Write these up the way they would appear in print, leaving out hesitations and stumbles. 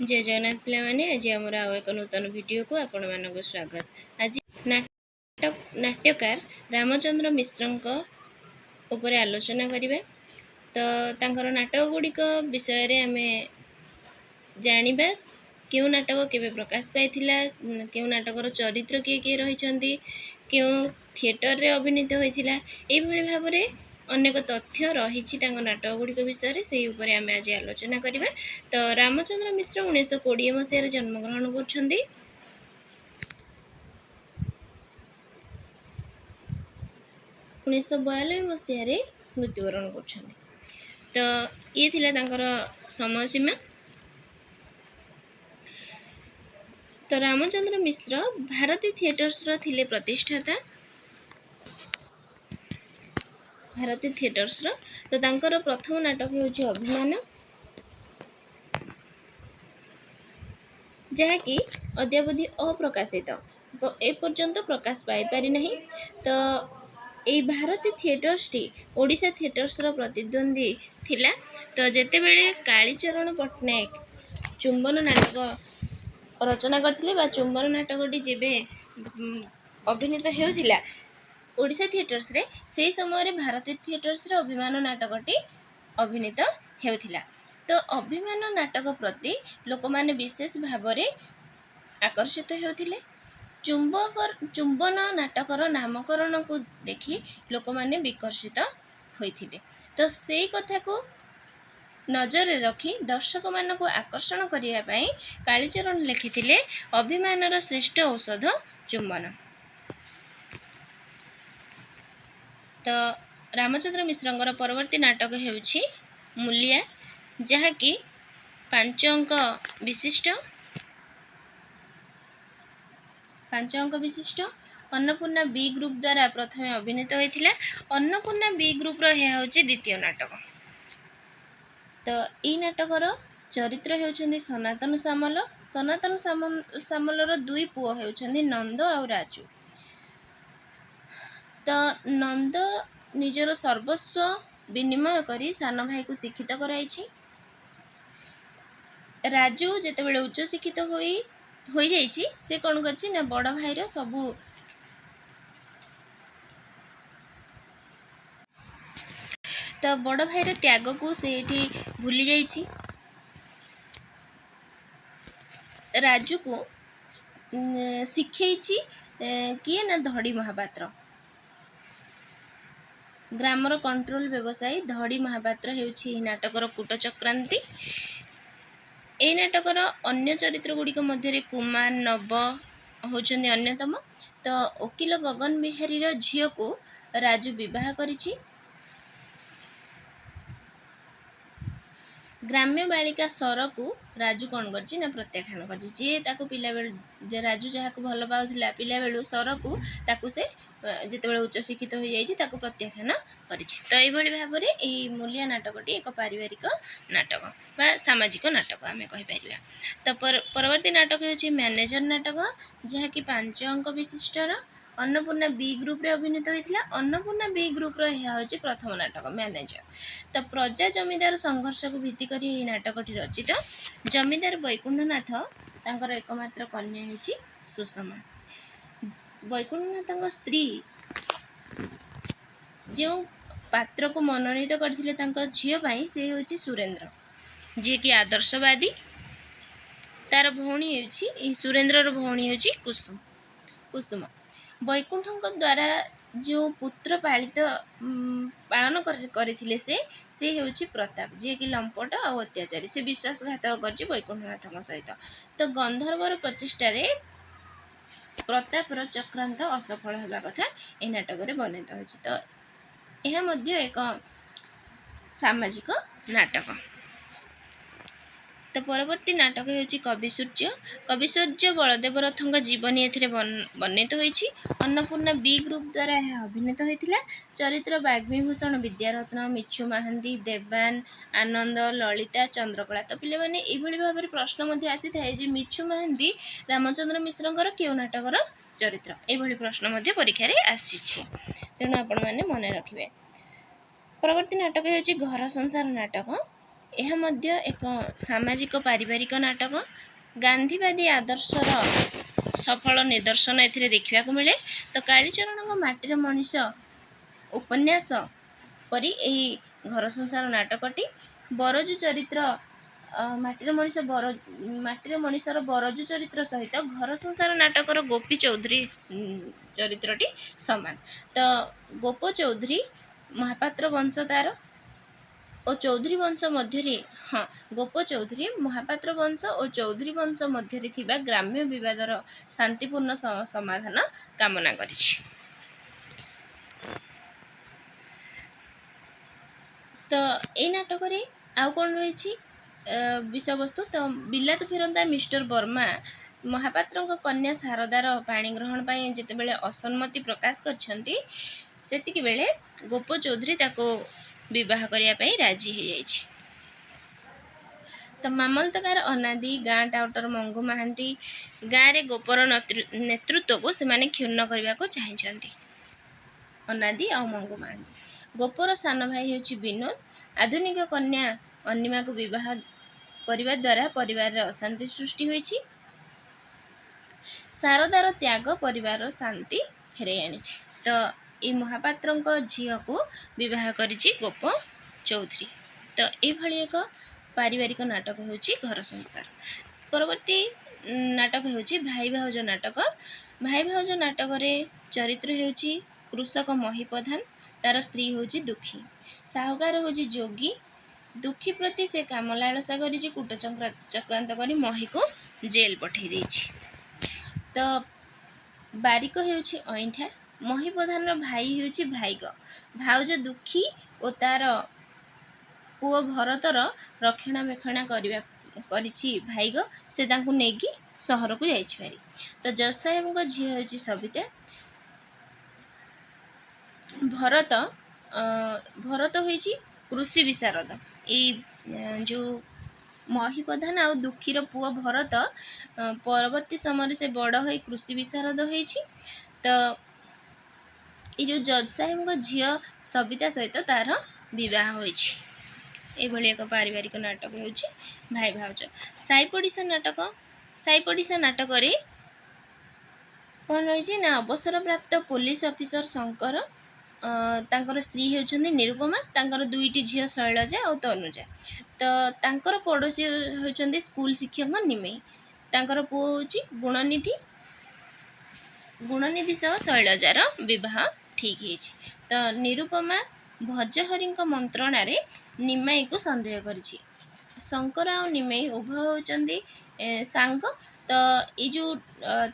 जय जगन्नाथ पिलामाने आज आमर आउ एक नूतन वीडियो को आपण मानक स्वागत। आज नाट्यकार रामचंद्र मिश्र ऊपर आलोचना करिबा। तो तांकर नाटक गुड़िक विषय रे आमे जानिबा केउ नाटक केबे प्रकाश पाइथिला, केउ नाटकर चरित्र किए किए रहिचंती, केउ थिएटर रे अभिनीत होइथिला, एई भली भाबरे अनेक तथ्य रही नाटक गुड़िक विषय से उपरे आमे आज आलोचना करिबा। तो रामचंद्र मिश्र 1920 मसीह जन्मग्रहण करछंती। 1942 मसीह मृत्युवरण करछंती। तो ये थिला तांकर समय सीमा। तो रामचंद्र मिश्र भारती थिएटर्स रो थिले प्रतिष्ठाता। भारती थिएटर्स रो तो तांकर प्रथम नाटक होछि अभिमान, जहाँकि अद्यावधि अप्रकाशित ए पर्यंत प्रकाश पाई पारि नहीं। तो ए भारती थिएटर्स टी ओडिशा थिएटर्स रो प्रतिद्वंदी थिला। तो जेते बेले कालीचरण पट्टनायक चुंबन नाटक रचना करथिले बा चुंबन नाटकटी जेबे अभिनीत हेउथिला ओडिशा थिएटर्स रे, सेही समय रे भारती थिएटर्स रे अभिमान नाटकटी अभिनीत हेउथिला। तो अभिमान नाटक प्रति लोक माने विशेष भावरे आकर्षित हेउथिले। चुंबन नाटकर नामकरण को देखि लोक माने विकर्षित होइथिले। तो सेही कथा को नजर रखी दर्शक मान को आकर्षण करिया पई कालीचरण लिखिथिले अभिमानर श्रेष्ठ औषध चुंबन। तो रामचंद्र मिश्रंकर परवर्ती नाटक हेउछि मूलिया, जहाँकि 5 अंक विशिष्ट अन्नपूर्णा बी ग्रुप द्वारा प्रथम अभिनीत होइथिला। अन्नपूर्णा बी ग्रुप रो हेउछि द्वितीय नाटक। तो ई नाटकर चरित्र हेउछन्ती सनातन सामल। सनातन सामलर दुई पुओ हेउछन्ती नंद और राजू। तो नंद निजर सर्वस्व विनिमय करी सान भाई को शिक्षित कराइछि। राजू जेते बेले उच्च शिक्षित होई जाइछि, से कोन करछि ना बड़ भाई रो सबु तो बड़ भाई रो त्याग को से एठी भूली जाइछि। राजू को शिखैछि किए ना धड़ी महापात्र। ग्रामर कंट्रोल व्यवसायी धड़ी महापात्र हेउछि नाटकर कूट चक्रांति। ए नाटकर अन्य चरित्र गुड़िक मध्य कुमार नव होउछन्ती अन्यतम। तो वकील गगन बिहारी रो झियो को राजू विवाह करिछि। ग्राम्य बालिका सर को राजू कौन करछि ना प्रत्याख्यान करछि। जे ताको पिला बेल जे राजू जहा को भल पाउथिला पिला बेलु सर को ताको से जेते बेले उच्च शिक्षित हो जाइछि ताको प्रत्याख्यान करिछि। तो एई भली भाबरे एई मूल्य नाटकटी एक पारिवारिक नाटक बा सामाजिक नाटक आमे कहि परिबा। तो परवर्ती नाटक होछि मैनेजर नाटक, जहा कि 5 अंक विशिष्टर अन्नपूर्णा बी ग्रुप रे अभिनीत होइथिला। अन्नपूर्णा बी ग्रुप रो हेया होछि प्रथम नाटक मैनेजर। तो प्रजा जमीदार संघर्ष को भित्ति करी एही नाटकटी रचित। जमीदार वैकुंठनाथ तांकर एकमात्र कन्या होछि सुषमा। वैकुंठनाथଙ୍କ स्त्री जो पात्र को मनोनीत करथिले तांकर झियो पाई से होछि सुरेंद्र, जे कि आदर्शवादी। तार भौणी होछि ई सुरेंद्रर भौणी होछि कुसुम। वैकुंठଙ୍କ द्वारा जो पुत्र पालन करथिले से होछि प्रताप, जे कि लंपट और अत्याचारी। से विश्वासघातक करछि वैकुंठनाथଙ୍କ सहित। तो गंधर्वर प्रचेष्टा रे प्रतापर चक्रांत असफल हेबा कथा ए नाटक रे वर्णित होछि। तो यह मध्य एक सामाजिक नाटक। तो परवर्ती नाटक होछि कविसूर्य बलदेव रथଙ୍କ जीवनी एथिरे वर्णित होइछि। अन्नपूर्णा बी ग्रुप द्वारा यह अभिनीत होइथिला। चरित्र बाग्मीभूषण विद्यारत्न, मिच्छु महांती, देवान, आनंद, ललिता, चंद्रकला। तो पिले माने एई भली भाबरे प्रश्न मध्ये आसी थाए जे मिच्छु महांती रामचंद्र मिश्रଙ୍କର केउ नाटकर चरित्र, एई भली प्रश्न मध्ये परीक्षा रे आसीछि, तेणु आपण माने मने रखिबे। परवर्ती नाटक होछि घर संसार नाटक। ଏହା ମଧ୍ୟ ଏକ ସାମାଜିକ ପାରିବାରିକ ନାଟକ। ଗାନ୍ଧୀବାଦୀ ଆଦର୍ଶର ସଫଳ ନିଦର୍ଶନ ଏଥିରେ ଦେଖିବାକୁ ମିଳେ। ତ କାଳିଚରଣଙ୍କ ମାଟିର ମଣିଷ ଉପନ୍ୟାସ ପରି ଏହି ଘର ସଂସାର ନାଟକଟି ବରଜୁ ଚରିତ୍ର ମାଟିର ମଣିଷର ବରଜୁ ଚରିତ୍ର ସହିତ ଘର ସଂସାର ନାଟକର ଗୋପୀ ଚୌଧୁରୀ ଚରିତ୍ରଟି ସମାନ। ତ ଗୋପ ଚୌଧୁରୀ ମହାପାତ୍ର ବଂଶ ତାର ଓ ଚୌଧୁରୀ ବଂଶ ମଧ୍ୟରେ ଗୋପ ଚୌଧୁରୀ ମହାପାତ୍ର ବଂଶ ଓ ଚୌଧୁରୀ ବଂଶ ମଧ୍ୟରେ ଥିବା ଗ୍ରାମ୍ୟ ବିବାଦର ଶାନ୍ତିପୂର୍ଣ୍ଣ ସମାଧାନ କାମନା କରିଛି। ତ ଏଇ ନାଟକରେ ଆଉ କ'ଣ ରହିଛି ବିଷୟବସ୍ତୁ? ତ ବିଲାତ ଫେରନ୍ତା ମିଷ୍ଟର ବର୍ମା ମହାପାତ୍ରଙ୍କ କନ୍ୟା ଶାରଦାର ପାଣି ଗ୍ରହଣ ପାଇଁ ଯେତେବେଳେ ଅସମ୍ମତି ପ୍ରକାଶ କରିଛନ୍ତି, ସେତିକି ବେଳେ ଗୋପ ଚୌଧୁରୀ ତାକୁ ବିବାହ କରିବା ପାଇଁ ରାଜି ହେଇଯାଇଛି। ତ ମାମଲତକାର ଅନାଦି, ଗାଁ ଟାଉଟର ମଙ୍ଗୁ ମହାନ୍ତି ଗାଁରେ ଗୋପର ନେତୃତ୍ୱକୁ ସେମାନେ କ୍ଷୁଣ୍ଣ କରିବାକୁ ଚାହିଁଛନ୍ତି। ଅନାଦି ଆଉ ମଙ୍ଗୁ ମହାନ୍ତି। ଗୋପର ସାନ ଭାଇ ହେଉଛି ବିନୋଦ। ଆଧୁନିକ କନ୍ୟା ଅନିମାକୁ ବିବାହ କରିବା ଦ୍ୱାରା ପରିବାରରେ ଅଶାନ୍ତି ସୃଷ୍ଟି ହୋଇଛି। ଶାରଦାର ତ୍ୟାଗ ପରିବାରର ଶାନ୍ତି ଫେରାଇ ଆଣିଛି। ତ ଏଇ ମହାପାତ୍ରଙ୍କ ଝିଅକୁ ବିବାହ କରିଛି ଗୋପ ଚୌଧୁରୀ। ତ ଏଇଭଳି ଏକ ପାରିବାରିକ ନାଟକ ହେଉଛି ଘର ସଂସାର। ପରବର୍ତ୍ତୀ ନାଟକ ହେଉଛି ଭାଇ ଭାଉଜ ନାଟକ। ଭାଇ ଭାଉଜ ନାଟକରେ ଚରିତ୍ର ହେଉଛି କୃଷକ ମହି ପ୍ରଧାନ, ତାର ସ୍ତ୍ରୀ ହେଉଛି ଦୁଃଖୀ। ସାହୁକାର ହେଉଛି ଯୋଗୀ। ଦୁଃଖୀ ପ୍ରତି ସେ କାମ ଲାଳସା କରିଛି, କୂଟ ଚକ୍ରାନ୍ତ କରି ମହିକୁ ଜେଲ୍ ପଠାଇ ଦେଇଛି। ତ ବାରିକ ହେଉଛି ଅଇଁଠା। ମହି ପ୍ରଧାନର ଭାଇ ହେଉଛି ଭାଇଗ। ଭାଉଜ ଦୁଃଖୀ ଓ ତାର ପୁଅ ଭରତର ରକ୍ଷଣାବେକ୍ଷଣ କରିଛି ଭାଇଗ। ସେ ତାଙ୍କୁ ନେଇକି ସହରକୁ ଯାଇଛି ଭାରି। ତ ଜଜ୍ ସାହେବଙ୍କ ଝିଅ ହେଉଛି ସବିତା। ଭରତ ହୋଇଛି କୃଷି ବିଶାରଦ। ଏଇ ଯେଉଁ ମହି ପ୍ରଧାନ ଆଉ ଦୁଃଖୀର ପୁଅ ଭରତ ପରବର୍ତ୍ତୀ ସମୟରେ ସେ ବଡ଼ ହୋଇ କୃଷି ବିଶାରଦ ହୋଇଛି। ତ ଏଇ ଯେଉଁ ଜଜ୍ ସାହେବଙ୍କ ଝିଅ ସବିତା ସହିତ ତାର ବିବାହ ହୋଇଛି। ଏଭଳି ଏକ ପାରିବାରିକ ନାଟକ ହେଉଛି ଭାଇ ଭାଉଜ। ସାଇ ପଡ଼ିଶା ନାଟକ। ସାଇ ପଡ଼ିଶା ନାଟକରେ କ'ଣ ରହିଛି ନା ଅବସରପ୍ରାପ୍ତ ପୋଲିସ ଅଫିସର ଶଙ୍କର, ତାଙ୍କର ସ୍ତ୍ରୀ ହେଉଛନ୍ତି ନିରୁପମା, ତାଙ୍କର ଦୁଇଟି ଝିଅ ଶୈଳଜା ଆଉ ତନୁଜା। ତ ତାଙ୍କର ପଡ଼ୋଶୀ ହେଉଛନ୍ତି ସ୍କୁଲ ଶିକ୍ଷକ ନିମେଇ। ତାଙ୍କର ପୁଅ ହେଉଛି ଗୁଣନିଧି ସହ ଶୈଳଜାର ବିବାହ ଠିକ୍ ହେଇଛି। ତ ନିରୁପମା ଭଜହରିଙ୍କ ମନ୍ତ୍ରଣାରେ ନିମାଇକୁ ସନ୍ଦେହ କରିଛି। ଶଙ୍କର ଆଉ ନିମେଇ ଉଭୟ ହେଉଛନ୍ତି ସାଙ୍ଗ। ତ ଏଇ ଯେଉଁ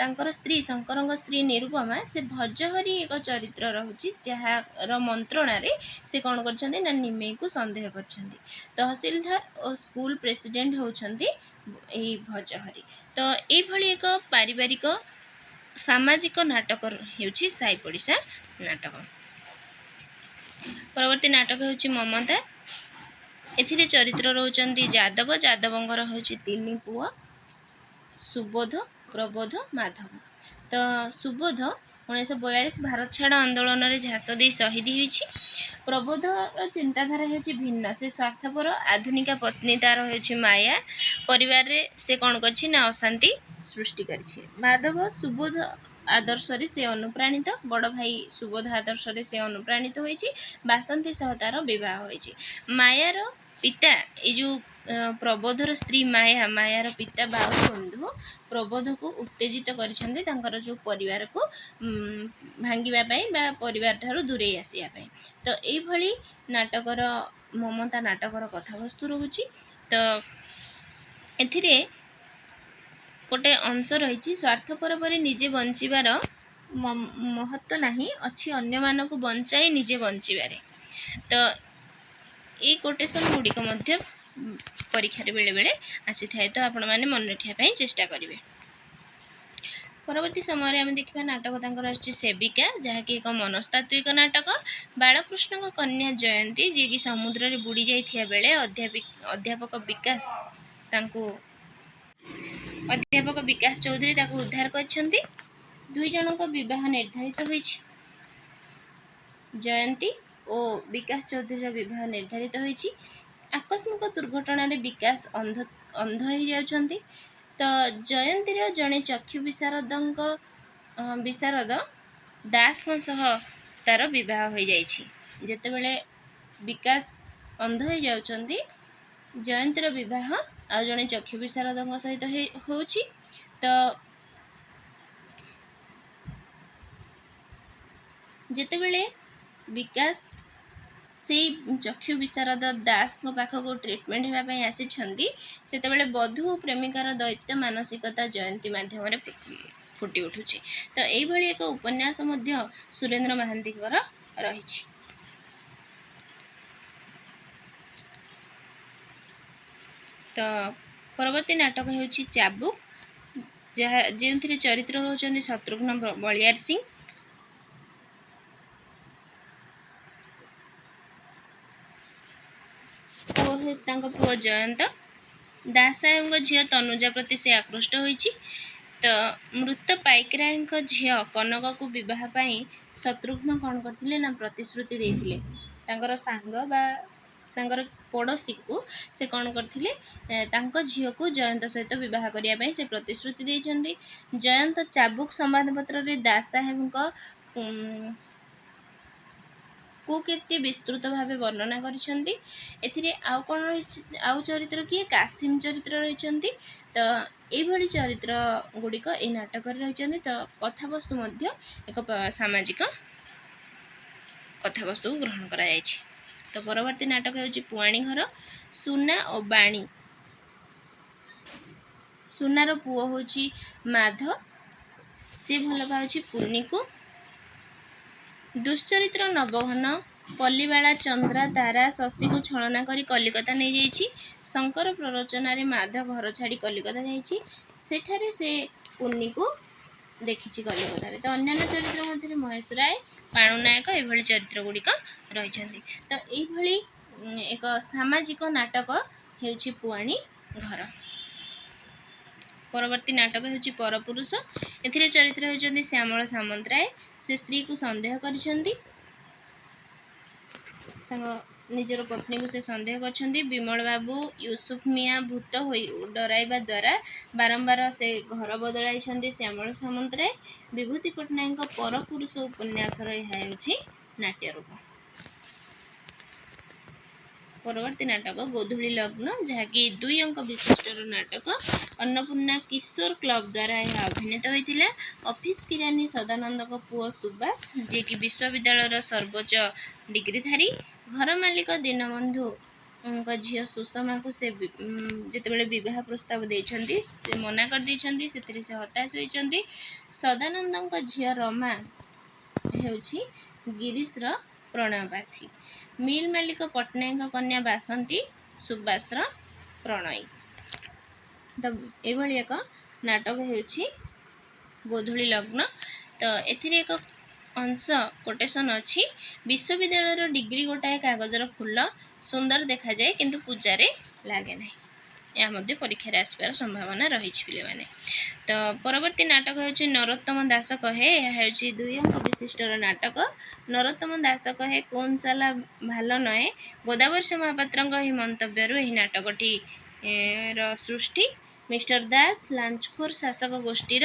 ତାଙ୍କର ସ୍ତ୍ରୀ ଶଙ୍କରଙ୍କ ସ୍ତ୍ରୀ ନିରୁପମା, ସେ ଭଜହରି ଏକ ଚରିତ୍ର ରହୁଛି, ଯାହାର ମନ୍ତ୍ରଣାରେ ସେ କ'ଣ କରିଛନ୍ତି ନା ନିମେଇକୁ ସନ୍ଦେହ କରିଛନ୍ତି। ତହସିଲଦାର ଓ ସ୍କୁଲ ପ୍ରେସିଡେଣ୍ଟ ହେଉଛନ୍ତି ଏହି ଭଜହରି। ତ ଏଇଭଳି ଏକ ପାରିବାରିକ ସାମାଜିକ ନାଟକ ହେଉଛି ସାଇ ପଡ଼ିଶା ନାଟକ। ପରବର୍ତ୍ତୀ ନାଟକ ହେଉଛି ମମତା। ଏଥିରେ ଚରିତ୍ର ରହୁଛନ୍ତି ଯାଦବ। ଯାଦବଙ୍କର ହେଉଛି 3 ପୁଅ, ସୁବୋଧ, ପ୍ରବୋଧ, ମାଧବ। ତ ସୁବୋଧ 1942 ଭାରତ ଛାଡ଼ ଆନ୍ଦୋଳନରେ ଝାସ ଦେଇ ଶହୀଦ ହୋଇଛି। ପ୍ରବୋଧର ଚିନ୍ତାଧାରା ହେଉଛି ଭିନ୍ନ। ସେ ସ୍ୱାର୍ଥପର। ଆଧୁନିକା ପତ୍ନୀ ତାର ହେଉଛି ମାୟା। ପରିବାରରେ ସେ କ'ଣ କରିଛି ନା ଅଶାନ୍ତି ସୃଷ୍ଟି କରିଛି। ମାଧବ ସୁବୋଧ ଆଦର୍ଶରେ ସେ ଅନୁପ୍ରାଣିତ। ବଡ଼ ଭାଇ ସୁବୋଧ ଆଦର୍ଶରେ ସେ ଅନୁପ୍ରାଣିତ ହୋଇଛି। ବାସନ୍ତୀ ସହ ତାର ବିବାହ ହୋଇଛି। ମାୟାର ପିତା, ଏଇ ଯେଉଁ ପ୍ରବୋଧର ସ୍ତ୍ରୀ ମାୟାର ପିତା ବାଉରୀ ବନ୍ଧୁ ପ୍ରବୋଧକୁ ଉତ୍ତେଜିତ କରିଛନ୍ତି ତାଙ୍କର ଯେଉଁ ପରିବାରକୁ ଭାଙ୍ଗିବା ପାଇଁ ବା ପରିବାର ଠାରୁ ଦୂରେଇ ଆସିବା ପାଇଁ। ତ ଏଇଭଳି ନାଟକର ମମତା ନାଟକର କଥାବସ୍ତୁ ରହୁଛି। ତ ଏଥିରେ ଗୋଟେ ଅଂଶ ରହିଛି ସ୍ୱାର୍ଥପର ପରି ନିଜେ ବଞ୍ଚିବାର ମହତ୍ତ୍ୱ ନାହିଁ, ଅଛି ଅନ୍ୟମାନଙ୍କୁ ବଞ୍ଚାଇ ନିଜେ ବଞ୍ଚିବାରେ। ତ ଏଇ କୋଟେସନ୍ ଗୁଡ଼ିକ ମଧ୍ୟ ପରୀକ୍ଷାରେ ବେଳେବେଳେ ଆସିଥାଏ। ତ ଆପଣମାନେ ମନେ ରଖିବା ପାଇଁ ଚେଷ୍ଟା କରିବେ। ପରବର୍ତ୍ତୀ ସମୟରେ ଆମେ ଦେଖିବା ନାଟକ ତାଙ୍କର ଆସୁଛି ସେବିକା, ଯାହାକି ଏକ ମନସ୍ତାତ୍ତ୍ୱିକ ନାଟକ। ବାଳକୃଷ୍ଣଙ୍କ କନ୍ୟା ଜୟନ୍ତୀ, ଯିଏକି ସମୁଦ୍ରରେ ବୁଡ଼ି ଯାଇଥିବା ବେଳେ ଅଧ୍ୟାପକ ବିକାଶ ଚୌଧୁରୀ ତାକୁ ଉଦ୍ଧାର କରିଛନ୍ତି। 2 ଜଣଙ୍କ ବିବାହ ନିର୍ଦ୍ଧାରିତ ହୋଇଛି। ଜୟନ୍ତୀ ଓ ବିକାଶ ଚୌଧୁରୀର ବିବାହ ନିର୍ଦ୍ଧାରିତ ହୋଇଛି। आकस्मिक दुर्घटना विकास अंध हो जाउछन्ति। तो जयंतीर जड़े चक्षु विशारद दास तार विवाह हो जाइछि। जेतेबेले विकास अंध हो जाउछन्ति जयंतीर विवाह आ जड़े चक्षु विशारद सहित होछि। तो जेतेबेले विकास से चक्षु विशारद दास पाखक ट्रिटमेंट होगापी आसी सेतेबेले बधू और प्रेमिकार दैत्य मानसिकता जयंती माध्यम फुटी उठुछि। तो यही एक उपन्यास सुरेंद्र महांती रही। तो परवर्ती नाटक होछि चाबुक, जो चरित्र होचंदी शत्रुघ्न बलियार सिंह। पुओ जयंत दास साहेब झील तनुजा प्रति से आकृष्ट होइछि। तो मृत पाइकराय झील कनक को विवाह पाई शत्रुघ्न कौन करथिले ना प्रतिश्रुति देथिले। तांकर सांग बा तांकर पड़ोसी को से कौन करथिले तांको झील को जयंत सहित विवाह करिया पाई से प्रतिश्रुति देइछन्ती। जयंत चाबुक संवाद पत्र रे दास साहेब कुकीर्ति विस्तृत भाव वर्णना करिसेंती। एथिरे आउ कोन रही आउ चरित्र किए कासिम चरित्र रहिसेंती। तो एभली चरित्र गुड़िक ए नाटक रहिसेंती। तो कथावस्तु मध्य एक सामाजिक कथावस्तु ग्रहण करा जायछि। तो परवर्ती नाटक होछि पुआणी घर सुना और बाणी। सुनार पुओ होछि माधव, से भल पाउछि पुन्नी को। दुश्चरित्र नवघन पल्लीबाला चंद्रा तारा शशि को छलना करी कलिकता नहीं जाइछि। शंकर प्ररोचना रे माधव घर छाड़ी कलिकता जाइछि। सेठारे से पुन्नी को देखिछि कलिकता रे। तो अन्य चरित्र मध्य महेश राय, पाणुनायक एभली चरित्र गुड़िक रहिछन्ति। तो एभली एक सामाजिक नाटक हेउछि पुआणी घर। परवर्ती नाटक होछि परपुरुष। एथिरे चरित्र होचन्ति श्यामल सामंतराय। से स्त्री को संदेह करिसन्ति, निजर पत्नी को से संदेह करछन्ति। विमल बाबू यूसुफ मिया भूत होई डराइबा द्वारा बारंबार से घर बदलाइछन्ति श्यामल सामंतराय। विभूति पट्टनायक परपुरुष उपन्यास हेउछि नाट्य रूप। परवर्ती नाटक गोधूली लग्न, जहाँकि 2 अंक विशिष्ट नाटक। अन्नपूर्णा किशोर क्लब द्वारा यह अभिनीत होइतिला। ऑफिस किरानी सदानंद को पुओ सुबास, जे कि विश्वविद्यालय सर्वोच्च डिग्रीधारी। घर मालिक दीनबंधु झील सुषमा को से जेतेबेले विवाह प्रस्ताव देइछन्ती से मना कर देइछन्ती, सेतिरे से हताश होइछन्ती। सदानंद झील रमा हेउछि गिरीश र प्रणयपार्थी। मिल मालिक पट्टनायक कन्या बासंती सुबास र प्रणयी। तो एभली एक नाटक हेउछि गोधूली लग्न। तो एथिरे एक अंश कोटेशन अछि। विश्वविद्यालय डिग्री गोटाए कागजर फूल सुंदर देखा जाए किंतु पूजारे लागे नहीं। या मध्य परीक्षा आसबार संभावना रही पिले माने। तो परवर्ती नाटक होछि नरोत्तम दास कहे। यह होछि 2 अंक विशिष्ट नाटक। नरोत्तम दास कहे कौन साला भालो नए गोदावर्ष महापात्र ही मंतव्य एही नाटकटी सृष्टि। मिस्टर दास लांचखोर शासक गोष्ठीर,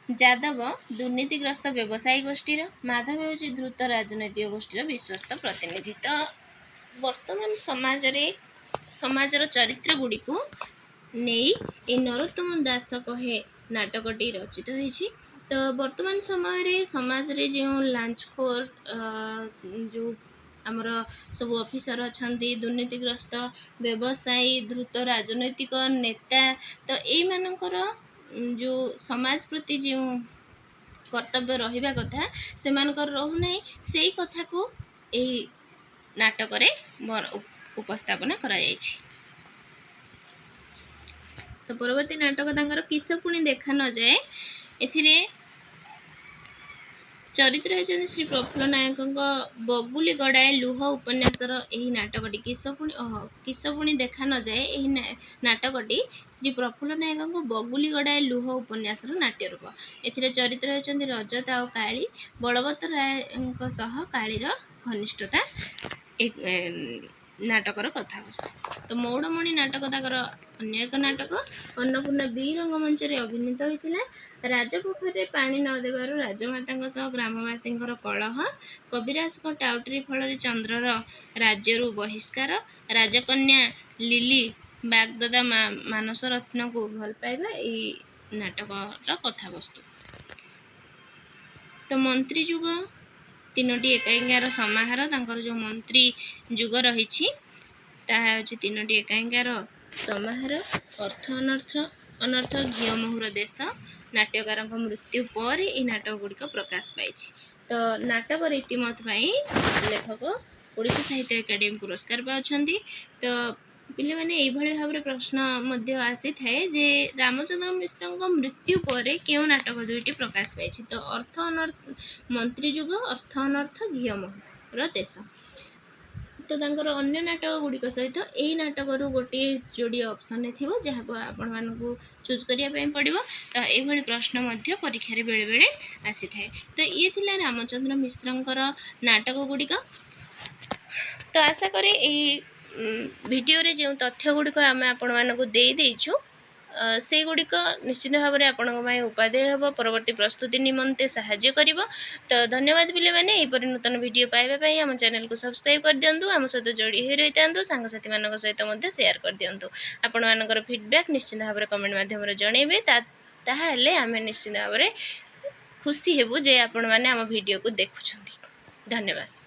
यादव दुर्नीतिग्रस्त व्यवसायी गोष्ठीर, माधव होछि द्रुत राजनैतिक गोष्ठीर विश्वस्त प्रतिनिधि। तो वर्तमान समाजर चरित्र गुड़ी को नहीं ए नरोत्तम दास कहे नाटकटी रचित होइछि। तो वर्तमान समय रे समाज रे जो लांचखोर जो आमर सब ऑफिसर अछंती, दुर्नीतिग्रस्त व्यवसायी, द्रुत राजनैतिक नेता, तो एई मानकर जो समाज प्रति जो कर्तव्य रहिबा कथा से मानकर रहु नहीं, सेई कथा को एई नाटक रे उपस्थापना करा जायछि। तो परवर्ती नाटक तांकर किस पुणी देखा न जाए। एथिरे चरित्र होइछन श्री प्रफुल्ल नायक बगुली गड़ाए लुह उपन्यासर एही नाटकटी किस पुणी देखा न जाए। एही नाटकटी श्री प्रफुल्ल नायक बगुली गड़ाए लुह उपन्यासर नाट्य रूप। एथिरे चरित्र होइछन रजत आ काली। बलवत्त राय सह कालीर घनिष्ठता नाटकर कथावस्तु। तो मौड़मणि नाटक ताकर अन्य एक नाटक अन्नपूर्णा बी रंगमंच अभिनीत होता। राजपोखरी पानी न देवार राजमाता सह ग्रामवासी कलह, कविराज टाउटरी फल चंद्रर राज्य बहिष्कार, राजकन्या लिली बागदादा मानस रत्न को भल पाइबा नाटकर कथावस्तु। तो मंत्री जुग तीनोटी एकांकिकार समाहार तांकर जो मंत्री जुग रही तीनोटी एकांकिकार समाहार अर्थ अनर्थ अनर्थ घिओ मोहर देश नाट्यकार मृत्यु पर यह नाटक गुड़िक प्रकाश पाई। तो नाटक रीतिमत लेखक ओडिशा साहित्य एकाडेमी पुरस्कार पाउछंती। तो पिले माने एभली भाव प्रश्न मध्य आसी थाए जे रामचंद्र मिश्र मृत्यु पर क्यों नाटक दुईटी प्रकाश पाई। तो अर्थ अनर्थ मंत्री जुग अर्थ अनर्थ घिओ मोहर देश। तो तांकर अन्य नाटक गुड़िक सहित यही नाटक गोटे जोड़ी ऑप्शन थी जहाँ को आपण मानू चूज करने पड़ो। तो ये प्रश्न परीक्षा बेले बेले आसी थाए। तो ये थिला रामचंद्र मिश्रंकर नाटक गुड़िक। तो आशा करी भिडियो रे जो तथ्य गुड़िक आम आपण मानू देदेचु से गुड़िक निश्चित भाव में आपण उपादेय हम परवर्ती प्रस्तुति निमंते साहाय्य कर। तो धन्यवाद पिले माने एपरि नूतन वीडियो पाइबापी आम चैनल को सब्सक्राइब कर दिंतु, आम सहित जोड़ी हो रही था सांगसाथी मान सहित शेयर कर दिंतु। आपण मानकर फीडबैक निश्चित भाव में कमेंट माध्यम जनइबे ताहले आम निश्चित भाव में खुशी हेबु जे आपण माने आम वीडियो को देखुछंती। धन्यवाद।